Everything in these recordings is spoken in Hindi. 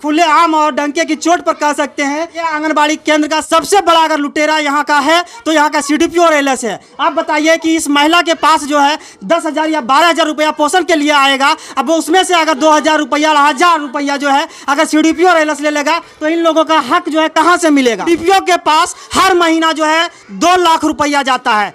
खुलेआम और डंके की चोट पर कह सकते हैं ये आंगनबाड़ी केंद्र का सबसे बड़ा अगर लुटेरा यहाँ का है तो यहाँ का CDPO और LS है। आप बताइए कि इस महिला के पास जो है 10,000 या 12,000 रुपया पोषण के लिए आएगा, अब उसमें से अगर 2,000 रुपया 1,000 रुपया जो है अगर CDPO और LS ले लेगा तो इन लोगों का हक जो है कहाँ से मिलेगा। CDPO के पास हर महीना जो है 2 लाख रुपया जाता है।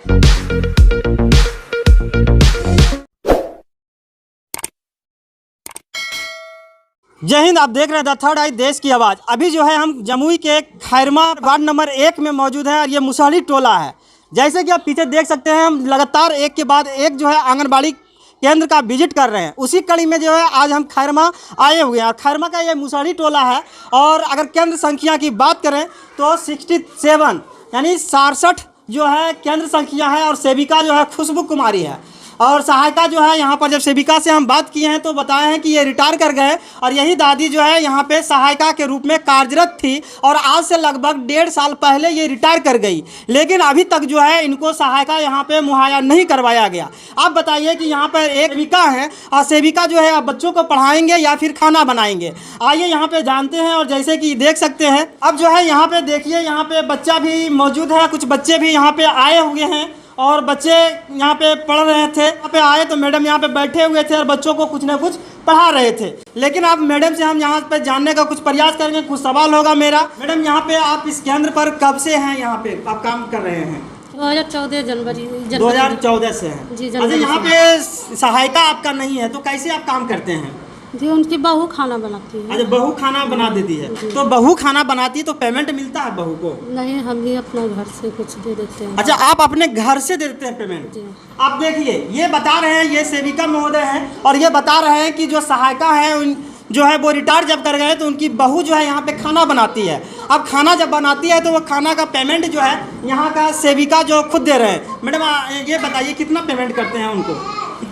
जय हिंद, आप देख रहे हैं द थर्ड आई देश की आवाज़। अभी जो है हम जमुई के खैरमा वार्ड नंबर 1 में मौजूद हैं और ये मुसहरी टोला है। जैसे कि आप पीछे देख सकते हैं, हम लगातार एक के बाद एक जो है आंगनबाड़ी केंद्र का विजिट कर रहे हैं। उसी कड़ी में जो है आज हम खैरमा आए हुए हैं और खैरमा का ये मुसहरी टोला है। और अगर केंद्र संख्या की बात करें तो 67 यानी 67 जो है केंद्र संख्या है और सेविका जो है खुशबू कुमारी है। और सहायिका जो है यहाँ पर जब सेविका से हम बात किए हैं तो बताए हैं कि ये रिटायर कर गए और यही दादी जो है यहाँ पे सहायिका के रूप में कार्यरत थी और आज से लगभग 1.5 साल पहले ये रिटायर कर गई, लेकिन अभी तक जो है इनको सहायिका यहाँ पे मुहैया नहीं करवाया गया। आप बताइए कि यहाँ पर एक सेविका है और सेविका जो है बच्चों को पढ़ाएंगे या फिर खाना बनाएंगे, आइए यहाँ पे जानते हैं। और जैसे कि देख सकते हैं अब जो है यहाँ पे देखिए, यहाँ पे बच्चा भी मौजूद है, कुछ बच्चे भी यहाँ पे आए हुए हैं और बच्चे यहाँ पे पढ़ रहे थे। यहाँ पे आए तो मैडम यहाँ पे बैठे हुए थे और बच्चों को कुछ ना कुछ पढ़ा रहे थे। लेकिन अब मैडम से हम यहाँ पे जानने का कुछ प्रयास करेंगे, कुछ सवाल होगा मेरा। मैडम, यहाँ पे आप इस केंद्र पर कब से हैं, यहाँ पे आप काम कर रहे हैं? 2014 जनवरी 2014 से हैं जी। अच्छा, यहाँ पे सहायिका आपका नहीं है तो कैसे आप काम करते हैं? जी, उनकी बहू खाना बनाती है। अच्छा, बहू खाना बना देती है। तो बहू खाना बनाती है तो पेमेंट मिलता है बहू को? नहीं, हम भी अपना घर से कुछ दे देते हैं। अच्छा, आप अपने घर से देते हैं पेमेंट? जी। आप देखिए, ये बता रहे हैं, ये सेविका महोदय हैं और ये बता रहे हैं कि जो सहायिका है उन जो है वो रिटायर जब कर गए तो उनकी बहू जो है यहाँ पे खाना बनाती है। अब खाना जब बनाती है तो वो खाना का पेमेंट जो है यहाँ का सेविका जो खुद दे रहे हैं। मैडम, ये बताइए कितना पेमेंट करते हैं उनको?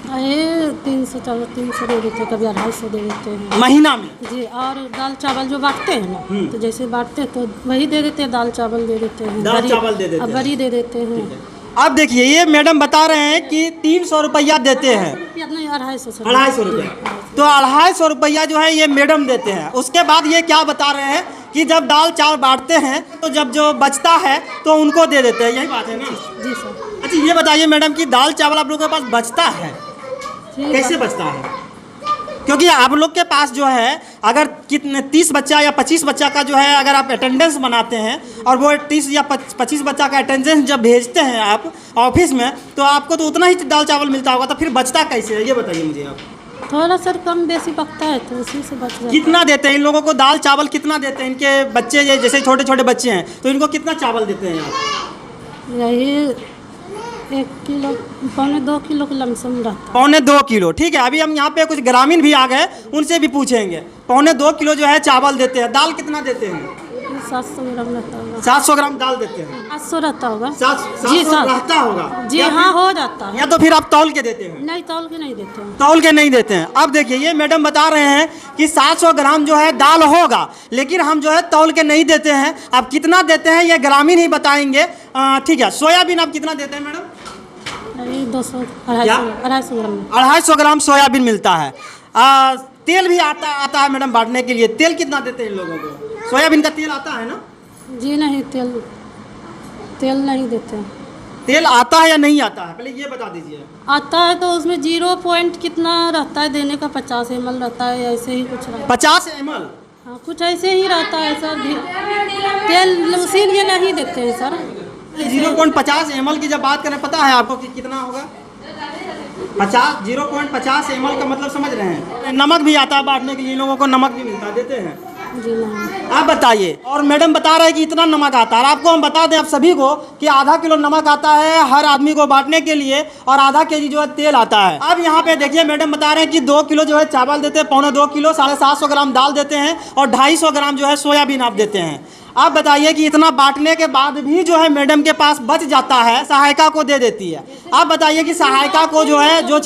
300 दे देते हैं, कभी 250 दे देते हैं महीना में जी। और दाल चावल जो बांटते हैं ना, तो जैसे बांटते हैं तो वही दे देते हैं, दाल चावल दे देते हैं, दाल चावल दे देते हैं, बड़ी दे देते हैं। आप देखिए, ये मैडम बता रहे हैं कि 300 रुपया देते हैं। नहीं, 250 रुपया। तो 250 रुपया जो है ये मैडम देते हैं। उसके बाद ये क्या बता रहे हैं कि जब दाल चावल बांटते हैं तो जब जो बचता है तो उनको दे देते हैं, यही बात है ना? जी सर। अच्छा, ये बताइए मैडम कि दाल चावल आप लोगों के पास बचता है, कैसे बचता है? क्योंकि आप लोग के पास जो है अगर कितने 30 बच्चा या 25 बच्चा का जो है अगर आप अटेंडेंस बनाते हैं और वो 30 या 25 बच्चा का अटेंडेंस जब भेजते हैं आप ऑफिस में तो आपको तो उतना ही दाल चावल मिलता होगा, तो फिर बचता कैसे है ये बताइए मुझे आप। थोड़ा सर कम बेसी पकता है तो उसी से बच जाता है। कितना देते हैं इन लोगों को दाल चावल, कितना देते हैं इनके बच्चे? जैसे छोटे छोटे बच्चे हैं तो इनको कितना चावल देते हैं आप? यही 1 किलो, 1.25 किलो का लमसम रहता है। 1.25 किलो, ठीक है। अभी हम यहाँ पे कुछ ग्रामीण भी आ गए, उनसे भी पूछेंगे। 1.25 किलो जो है चावल देते हैं। दाल कितना देते हैं? 700 ग्राम रहता होगा। 700 ग्राम दाल देते हैं। 800 रहता होगा। 700 जी सर, रहता होगा जी हाँ, हो जाता है। या तो फिर आप तौल के देते हैं? नहीं, तौल के नहीं देते हैं। तौल के नहीं देते हैं। अब देखिए, ये मैडम बता रहे हैं कि 700 ग्राम जो है दाल होगा, लेकिन हम जो है तौल के नहीं देते हैं। आप कितना देते हैं ये ग्रामीण ही बताएंगे, ठीक है। सोयाबीन आप कितना देते हैं मैडम? 200 250 ग्राम। 250 ग्राम सोयाबीन मिलता है। तेल भी आता है मैडम बांटने के लिए। तेल कितना देते हैं इन लोगों को? सोयाबीन का तेल आता है ना? जी नहीं, तेल नहीं देते हैं। तेल आता है या नहीं आता है, पहले ये बता दीजिए। आता है तो उसमें 0 पॉइंट कितना रहता है देने का, 50 ml रहता है, ऐसे ही कुछ रहता है। 50 ml? हाँ, कुछ ऐसे ही रहता है सर। तेल उसी लिए नहीं देते हैं सर। 0.50 ml की जब बात करें, पता है आपको कि कितना होगा? 0.50 ml का मतलब समझ रहे हैं? नमक भी आता है बांटने के लिए, इन लोगों को नमक भी मिलता है, देते हैं? जी नहीं। आप बताइए। और मैडम बता रहे हैं कि इतना नमक आता है। और आपको हम बता दें आप सभी को कि आधा किलो नमक आता है हर आदमी को बांटने के लिए और आधा केजी जो है तेल आता है। अब यहाँ पे देखिए, मैडम बता रहे हैं कि 2 किलो जो है चावल देते हैं, 2.25 किलो 750 ग्राम दाल देते हैं और 250 ग्राम जो है सोयाबीन आप देते हैं। आप बताइए कि इतना बांटने के बाद भी जो है मैडम के पास बच जाता है, सहायिका को दे देती है। आप बताइए कि सहायिका को जो है जो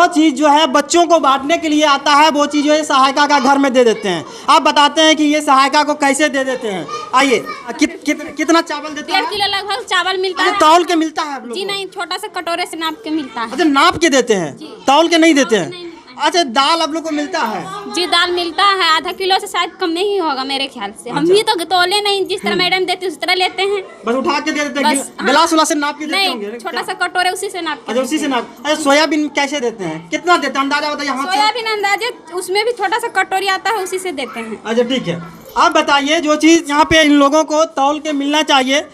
चीज़ जो है बच्चों को बांटने के लिए आता है वो चीज़ जो है सहायिका का घर में दे देते हैं। आप बताते हैं कि ये सहायिका को कैसे दे देते हैं, आइए। कितना चावल देते हैं? 1.5 किलो लगभग चावल मिलता है। तौल के मिलता है आप लोगों जी को? नहीं, छोटा सा कटोरे से नाप के मिलता है। अच्छा, नाप के देते हैं, तौल के नहीं देते हैं? अच्छा, दाल आप लोग को मिलता है? जी दाल मिलता है, आधा किलो से शायद कम नहीं होगा मेरे ख्याल से। हम भी तो तोले नहीं, जिस तरह मैडम देती उस तरह लेते हैं। बस उठा के दे देते हैं, गिलास उलास से नाप के देते होंगे? नहीं, छोटा सा कटोरे उसी से नाप के। अच्छा, उसी से नाप। अच्छा, सोयाबीन कैसे देते हैं, कितना देते हैं, अंदाजा बताइए हाथ से? सोयाबीन अंदाजे उसमें भी छोटा सा कटोरी आता है, उसी से देते हैं। अच्छा ठीक है, आप बताइए जो चीज़ यहाँ पे इन लोगों को तौल के मिलना चाहिए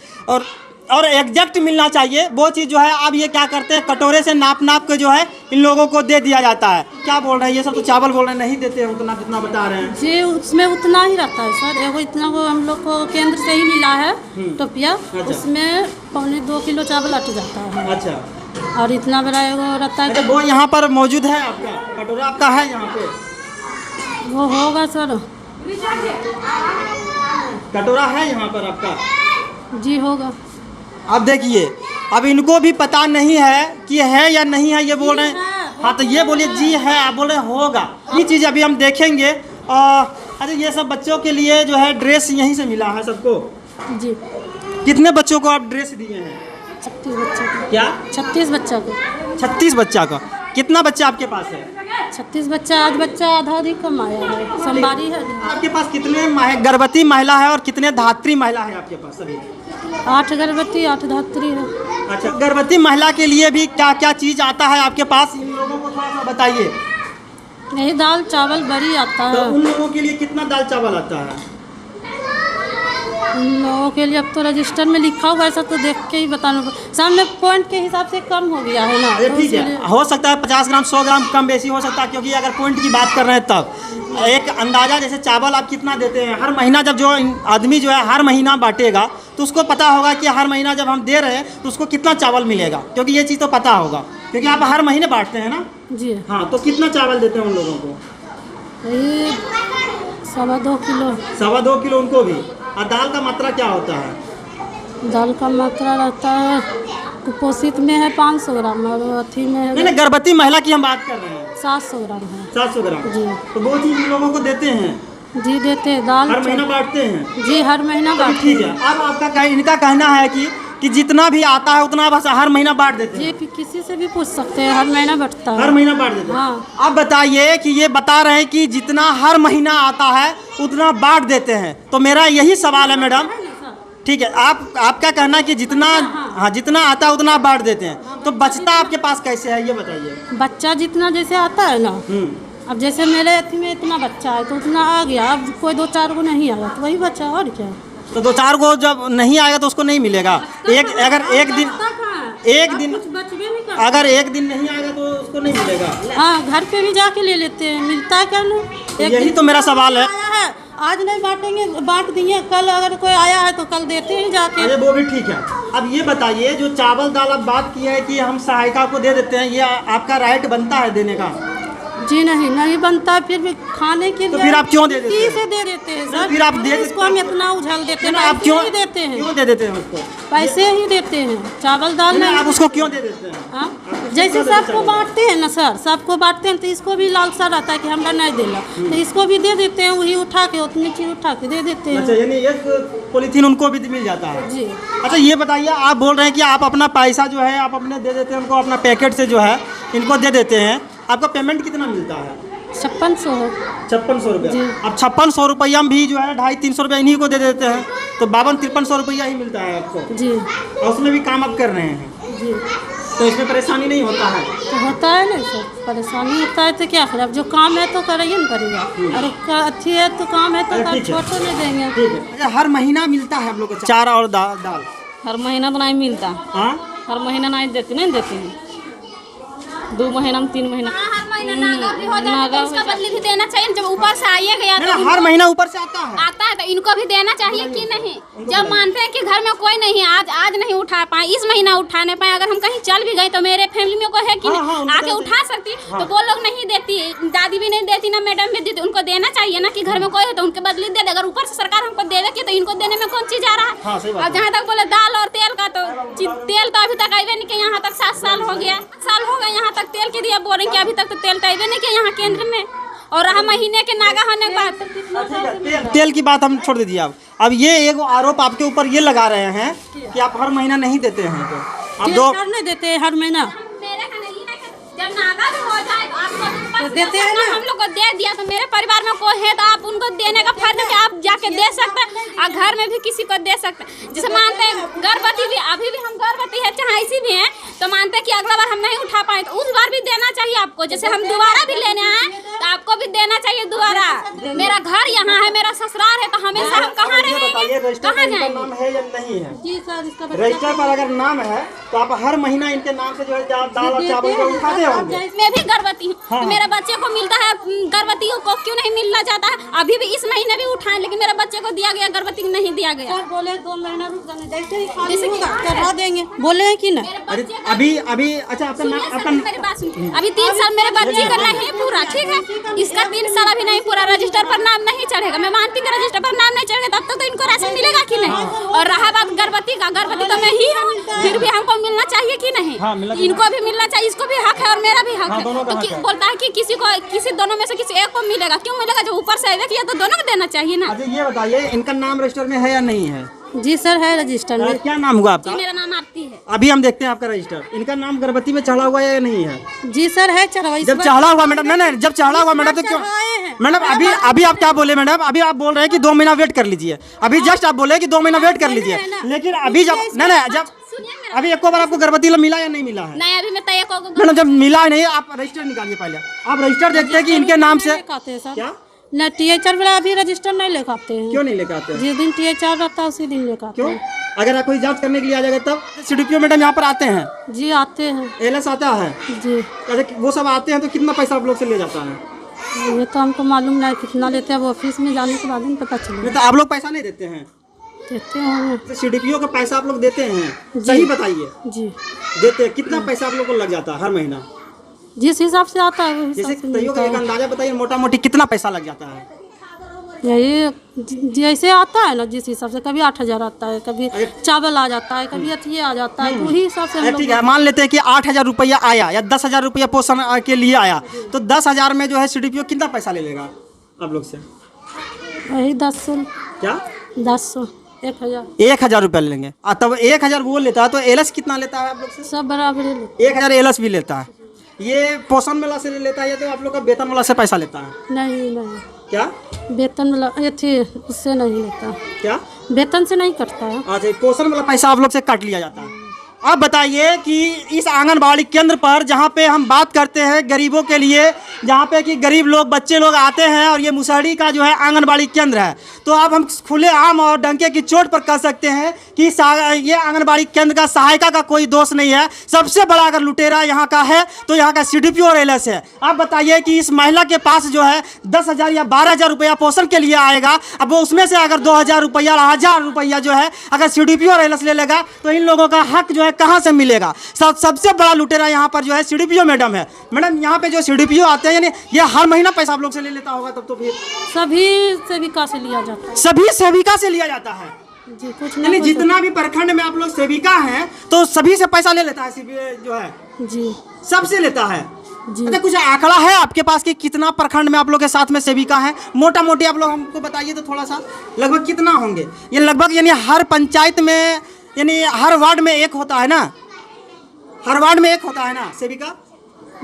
और एग्जैक्ट मिलना चाहिए, वो चीज़ जो है आप ये क्या करते हैं, कटोरे से नाप के जो है इन लोगों को दे दिया जाता है। क्या बोल रहे हैं, ये सब तो चावल बोल रहे हैं नहीं देते हैं उतना जितना बता रहे हैं? जी उसमें उतना ही रहता है सर, एगो इतना को हम लोग को केंद्र से ही मिला है टोपिया, उसमें 1.25 किलो चावल अट जाता है। अच्छा, और इतना बड़ा एगो रहता है। अच्छा, वो यहाँ पर मौजूद है आपका कटोरा, आपका है यहाँ पे? वो होगा सर, कटोरा है यहाँ पर आपका? जी होगा। अब देखिए, अब इनको भी पता नहीं है कि है या नहीं है, ये बोल रहे हैं। हाँ तो ये बोलिए जी है, आप बोल रहे हैं होगा। ये चीज़ अभी हम देखेंगे। अच्छा, ये सब बच्चों के लिए जो है ड्रेस यहीं से मिला है सबको? जी। कितने बच्चों को आप ड्रेस दिए हैं? 36 बच्चा को। क्या? 36 बच्चा को। 36 बच्चा का। कितना बच्चा आपके पास है? 36 बच्चा, आज बच्चा आधा अधिक कम आया है, सोमवारी है। आपके पास कितने गर्भवती महिला है और कितने धात्री महिला है आपके पास अभी? 8 गर्भवती 8 धात्री है। अच्छा, गर्भवती महिला के लिए भी क्या क्या चीज़ आता है आपके पास, इन लोगों को थोड़ा सा बताइए। यही दाल चावल बड़ी आता तो है। उन लोगों के लिए कितना दाल चावल आता है? उन लोगों के लिए अब तो रजिस्टर में लिखा हुआ है, ऐसा तो देख के ही बताना। सामने पॉइंट के हिसाब से कम हो गया है ना। अरे ठीक है, हो सकता है 50 ग्राम 100 ग्राम कम बेसी हो सकता है, क्योंकि अगर पॉइंट की बात कर रहे हैं तब एक अंदाज़ा, जैसे चावल आप कितना देते हैं हर महीना, जब जो आदमी जो है हर महीना बांटेगा तो उसको पता होगा कि हर महीना जब हम दे रहे हैं तो उसको कितना चावल मिलेगा, क्योंकि ये चीज़ तो पता होगा, क्योंकि आप हर महीने बांटते हैं ना। जी हाँ, तो कितना चावल देते हैं उन लोगों को? यही 2.25 किलो। 2.25 किलो उनको भी। और दाल का मात्रा क्या होता है? दाल का मात्रा रहता है, कुपोषित में है 500 ग्राम और अथी में है नहीं, गर्भवती महिला की हम बात कर रहे हैं। 700 ग्राम है। 700 ग्राम जी। तो वो चीज़ इन लोगों को देते हैं? जी देते हैं, दाल हर महीना बांटते हैं? जी हर महीना तो बांटते ठीक है। अब आपका इनका कहना है कि जितना भी आता है उतना बस हर महीना बांट देते हैं? जी, किसी से भी पूछ सकते हैं, हर महीना बढ़ता है। हर महीना बांट देते हैं? हाँ। अब बताइए कि ये बता रहे हैं कि जितना हर महीना आता है उतना बांट देते हैं, तो मेरा यही सवाल है मैडम। ठीक है, आपका कहना है कि जितना हाँ जितना आता है उतना बांट देते हैं, तो बचता आपके पास कैसे है ये बताइए? बच्चा जितना जैसे आता है ना, अब जैसे मेरे अथी में इतना बच्चा है तो उतना आ गया, अब कोई 2-4 को नहीं आया तो वही बच्चा, और क्या। तो 2-4 को जब नहीं आएगा तो उसको नहीं मिलेगा। अगर एक दिन अगर एक दिन नहीं आएगा तो उसको नहीं मिलेगा। हाँ, घर पे भी जाके ले लेते हैं, मिलता है क्या नहीं। यही तो मेरा सवाल है। आज नहीं बांटेंगे, बांट दिए, कल अगर कोई आया है तो कल देते हैं जाके। अरे वो भी ठीक है। अब ये बताइए, जो चावल दाल आप बात की है कि हम सहायिका को दे देते हैं, ये आपका राइट बनता है देने का? जी नहीं बनता, फिर भी खाने के तो फिर आप क्यों दे देते हैं? से दे देते हैं सर, फिर आप दे इसको हम इतना उछाल देते हैं, आप क्यों देते हैं? क्यों दे देते हैं उसको? पैसे ही देते हैं, चावल दाल में। आप उसको क्यों दे देते हैं? हाँ, जैसे सबको बांटते हैं ना सर, सबको बांटते हैं तो इसको भी लालसा रहता है कि हमरा नहीं देला, तो इसको भी दे देते हैं, वही उठा के उतनी चीज उठा के दे देते हैं। अच्छा, यानी एक पॉलीथीन उनको भी मिल जाता है? जी। अच्छा, ये बताइए, आप बोल रहे हैं कि आप अपना पैसा जो है आप अपने दे देते हैं उनको, अपना पैकेट से जो है इनको दे देते हैं, आपका पेमेंट कितना मिलता है? 5600 है। 5600 रुपया। जी। अब 5600 रुपया में भी जो है 250-300 रुपया इन्हीं को दे देते हैं, तो 52-5300 रुपया ही मिलता है आपको। जी। और उसमें भी काम आप कर रहे हैं? जी। तो इसमें परेशानी नहीं होता है? तो होता है ना सर, परेशानी होता है तो क्या करें, अब जो काम है तो करेंगे ना करेगा, और अच्छी है तो काम है तो छोटे नहीं देंगे। ठीक है। अच्छा, हर महीना मिलता है हम लोग को चारा और दाल? हर महीना तो नहीं मिलता। हाँ, हर महीना नहीं देते हैं, 2 महीना में 3 महीना। हर महीना नागा भी हो जाता है, उसका बदली भी देना चाहिए। जब ऊपर से आइए गया तो हर महीना ऊपर से आता है तो इनको भी देना चाहिए कि नहीं? जब मानते हैं कि घर में कोई नहीं है, आज नहीं उठा पाए, इस महीना उठा नहीं पाए, अगर हम कहीं चल भी गए तो मेरे फैमिली में कोई है कि आके उठा सकती, तो वो लोग नहीं देती, दादी भी नहीं देती ना मैडम भी देती। उनको देना चाहिए ना कि घर में कोई है तो उनके बदली दे दे। अगर ऊपर से सरकार हमको देवे की तो इनको देने में कौन चीज आ रहा है? और जहाँ तक बोले दाल और तेल का, तो तेल तो अभी तक आए नहीं कि यहाँ तक 7 साल हो गया, साल हो गए यहाँ तक तेल के दिया, बोल रहे कि अभी तक तो तेल तैबे नहीं किया यहाँ केंद्र में, और रहा महीने के नागा होने के बाद। तेल की बात हम छोड़ दीजिए। अब ये एक आरोप आपके ऊपर ये लगा रहे हैं कि आप हर महीना नहीं देते हैं, तो आप नहीं देते हर महीना। जब नागा भी हो जाए तो आपको 10,000 देते हैं ना। हम लोग को दे दिया तो मेरे परिवार में कोई है तो आप उनको देने का फर्ज है कि आप जाके दे सकते हैं और घर में भी किसी को दे सकते हैं। जैसे मानते हैं गर्भवती भी, अभी भी हम गर्भवती है चाहे ऐसी भी हैं तो मानते हैं कि अगला बार हम नहीं उठा पाए तो उस बार भी देना चाहिए आपको। जैसे हम दोबारा भी लेने आए तो आपको भी देना चाहिए दोबारा। मेरा घर यहाँ है, मेरा ससुराल है तो हमेशा हम कहाँ रहेंगे, कहाँ जाएंगे? नाम है या नहीं है? जी सर, इसका रजिस्टर पर अगर नाम है तो आप हर महीना इनके नाम से जो है दाल और चावल को उठाते होंगे। मैं भी गर्भवती हूँ तो मेरे बच्चे को मिलता है, गर्भवतियों को क्यों नहीं मिलना चाहता है? अभी भी इस महीने भी उठाए लेकिन मेरे बच्चे को दिया गया, गर्भवती को नहीं दिया गया। सर बोले 2 महीना रुक जाने, जैसे ही खाली होगा चढ़ा देंगे, बोले हैं कि नहीं? अरे अभी अच्छा आपका नाम, आपका मेरी बात सुनिए, अभी 3 साल मेरे बच्चे का नहीं पूरा, ठीक है, इसका 3 साल अभी नहीं पूरा, रजिस्टर पर नाम नहीं चढ़ेगा। मैं मानती हूँ रजिस्टर पर नाम नहीं चढ़ेगा तब तक तो इनको राशन मिलेगा कि नहीं? और रहा बात गर्भवती का, गर्भवती तो मैं ही हूँ, फिर भी हमको मिलना चाहिए कि नहीं? इनको भी मिलना चाहिए, इसको भी हक है और मेरा भी हक है। तो बोलता है कि किसी दोनों में से किसी एक को मिलेगा, क्यों मिलेगा? जो ऊपर से किया तो दोनों को देना चाहिए ना। अच्छा ये बताइए इनका नाम रजिस्टर में है या नहीं है? जी सर है रजिस्टर में। क्या नाम हुआ आपका? मेरा नाम आरती है। अभी हम देखते हैं आपका रजिस्टर, इनका नाम गर्भवती में चढ़ा हुआ है या नहीं है? जी सर है चढ़ावा। जब चढ़ा हुआ मैडम, नहीं जब चढ़ा हुआ मैडम तो क्यों मैडम अभी आप क्या बोले मैडम? अभी आप बोल रहे हैं कि 2 महीना वेट कर लीजिए, अभी जस्ट आप बोले कि 2 महीना वेट कर लीजिए, लेकिन अभी जब नहीं जब अभी एक बार आपको गर्भवती मिला या नहीं मिला है? नहीं अभी मैं तय को मैडम जब मिला नहीं आप रजिस्टर निकालिए, पहले आप रजिस्टर देखते हैं कि इनके नाम से क्या न THR वाला अभी रजिस्टर नहीं लेकर आते हैं। क्यों नहीं लेकर आते हैं? जिस दिन THR रहता है उसी दिन लेकर आते क्यों? हैं। अगर आप कोई जांच करने के लिए आ जाएगा तब CDPO मैडम यहाँ पर आते हैं? जी आते हैं। एलएस आता है जी। अच्छा वो सब आते हैं तो कितना पैसा आप लोग से ले जाता है? ये तो हमको मालूम नहीं कितना लेते हैं, वो ऑफिस में जाने के बाद ही पता चलेगा। तो आप लोग पैसा नहीं देते हैं? देते हैं तो CDPO का पैसा आप लोग देते हैं? सही बताइए। जी देते हैं। कितना पैसा आप लोग को लग जाता है हर महीना? जिस हिसाब से आता है वो जैसे हिसाब से तैयो का एक अंदाजा बताइए, मोटा मोटी कितना पैसा लग जाता है? यही जैसे आता है ना जिस हिसाब से, कभी 8,000 आता है, कभी चावल आ जाता है, कभी ये आ जाता है, तो वही हिसाब से हम लोग। ठीक है, मान लेते हैं कि 8,000 रुपया आया या 10,000 रुपया पोषण के लिए आया, तो 10,000 में जो है CDPO कितना पैसा ले लेगा आप लोग से? वही 10 क्या 10 1,000 1,000 रुपया ले लेंगे। तब 1,000 वो लेता है तो एलएस कितना लेता है आप लोग से? सब बराबर ही लेते 1,000 एलएस भी लेता है। ये पोषण मेला से लेता है या तो आप लोग का वेतन वाला से पैसा लेता है? नहीं क्या वेतन वाला ये थी उससे नहीं लेता, क्या वेतन से नहीं करता है। अच्छा पोषण वाला पैसा आप लोग से काट लिया जाता है। अब बताइए कि इस आंगनबाड़ी केंद्र पर जहाँ पे हम बात करते हैं गरीबों के लिए, जहाँ पे कि गरीब लोग बच्चे लोग आते हैं और ये मुसहरी का जो है आंगनबाड़ी केंद्र है, तो अब हम खुले आम और डंके की चोट पर कह सकते हैं कि ये आंगनबाड़ी केंद्र का सहायिका का कोई दोष नहीं है। सबसे बड़ा अगर लुटेरा यहाँ का है तो यहाँ का CDPO और एलएस है। आप बताइए कि इस महिला के पास जो है 10,000 या 12,000 रुपया पोषण के लिए आएगा, अब वो उसमें से अगर 2,000 रुपया 1,000 रुपया जो है अगर CDPO और एलएस ले लेगा तो इन लोगों का हक जो है कहाँ से मिलेगा? सबसे बड़ा लुटेरा यहाँ पर जो है CDPO मैडम है। मैडम यहाँ पे जो CDPO आते हैं यानी ये हर महीना पैसा आप लोग से ले लेता होगा, तब तो फिर सभी सेविका से लिया जाता है। सभी सेविका से लिया जाता है जी कुछ यानी नहीं जितना भी प्रखंड में आप लोग सेविका हैं तो सभी से पैसा ले लेता है जो है जी सबसे लेता है। जी अच्छा कुछ आंकड़ा है आपके पास कि कितना प्रखंड में आप लोग के साथ में सेविका है? मोटा मोटी आप लोग हमको बताइए तो थोड़ा सा, लगभग कितना होंगे? ये लगभग यानी हर पंचायत में यानी हर वार्ड में एक होता है ना? हर वार्ड में एक होता है ना सेविका?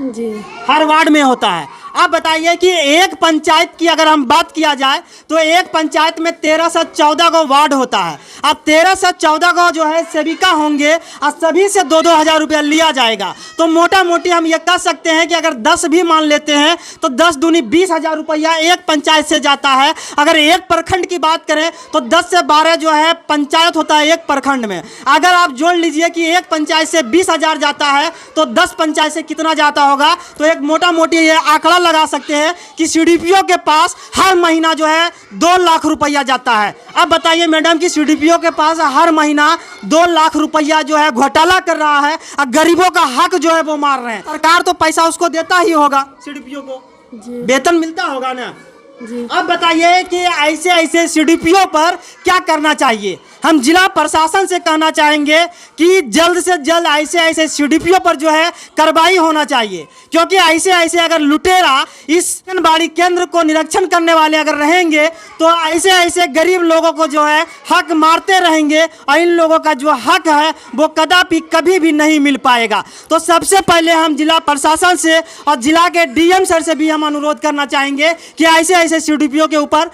जी हर वार्ड में होता है। आप बताइए कि एक पंचायत की अगर हम बात किया जाए तो एक पंचायत में 13 से 14 गो वार्ड होता है। अब 13 से 14 गो जो है सेविका होंगे और सभी से 2-2 हज़ार रुपया लिया जाएगा, तो मोटा मोटी हम ये कह सकते हैं कि अगर 10 भी मान लेते हैं तो 10 दूनी 20,000 रुपया एक पंचायत से जाता है। अगर एक प्रखंड की बात करें तो 10 से 12 जो है पंचायत होता है एक प्रखंड में। अगर आप जोड़ लीजिए कि एक पंचायत से 20,000 जाता है तो 10 पंचायत से कितना जाता होगा, तो एक मोटा मोटी ये आंकड़ा लगा सकते हैं कि CDPO के पास हर महीना जो है 2 लाख रुपया जाता है। अब बताइए मैडम कि CDPO के पास हर महीना 2 लाख रुपया जो है घोटाला कर रहा है और गरीबों का हक जो है वो मार रहे हैं। सरकार तो पैसा उसको देता ही होगा, CDPO को वेतन मिलता होगा ना? जी अब बताइए कि ऐसे CDPO पर क्या करना चाहिए? हम जिला प्रशासन से कहना चाहेंगे कि जल्द से जल्द ऐसे सीडीपीओ पर जो है कार्रवाई होना चाहिए, क्योंकि ऐसे अगर लुटेरा इस आंगनबाड़ी केंद्र को निरीक्षण करने वाले अगर रहेंगे तो ऐसे गरीब लोगों को जो है हक मारते रहेंगे और इन लोगों का जो हक है वो कदापि कभी भी नहीं मिल पाएगा। तो सबसे पहले हम जिला प्रशासन से और जिला के डीएम सर से भी हम अनुरोध करना चाहेंगे कि ऐसे सीडीपीओ के ऊपर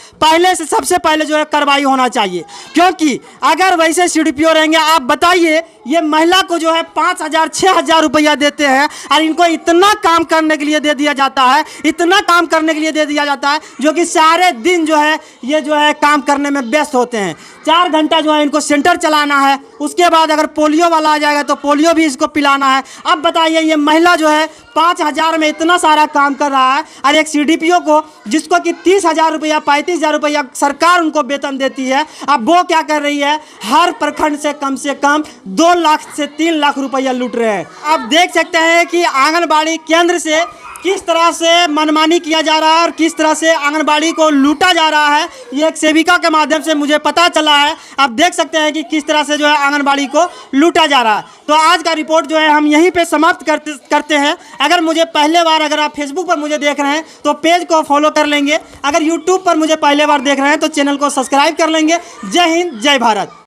सबसे पहले जो है कार्रवाई होना चाहिए, क्योंकि अगर वैसे सीडीपीओ रहेंगे, आप बताइए ये महिला को जो है 5,000 6,000 रुपया देते हैं और इनको इतना काम करने के लिए दे दिया जाता है, इतना काम करने के लिए दे दिया जाता है जो कि सारे दिन जो है ये जो है काम करने में व्यस्त होते हैं। 4 घंटा जो है इनको सेंटर चलाना है, उसके बाद अगर पोलियो वाला आ जाएगा तो पोलियो भी इसको पिलाना है। अब बताइए ये महिला जो है 5,000 में इतना सारा काम कर रहा है और एक सीडीपीओ को जिसको कि 30,000 रुपया 35,000 रुपया सरकार उनको वेतन देती है, अब वो क्या कर रही है, हर प्रखंड से कम 2 लाख से 3 लाख रुपया लूट रहे हैं। आप देख सकते हैं कि आंगनबाड़ी केंद्र से किस तरह से मनमानी किया जा रहा है और किस तरह से आंगनबाड़ी को लूटा जा रहा है, ये एक सेविका के माध्यम से मुझे पता चला है। आप देख सकते हैं कि किस तरह से जो है आंगनबाड़ी को लूटा जा रहा है। तो आज का रिपोर्ट जो है हम यहीं पे समाप्त करते हैं। अगर मुझे पहले बार अगर आप फेसबुक पर मुझे देख रहे हैं तो पेज को फॉलो कर लेंगे, अगर यूट्यूब पर मुझे पहले बार देख रहे हैं तो चैनल को सब्सक्राइब कर लेंगे। जय हिंद, जय भारत।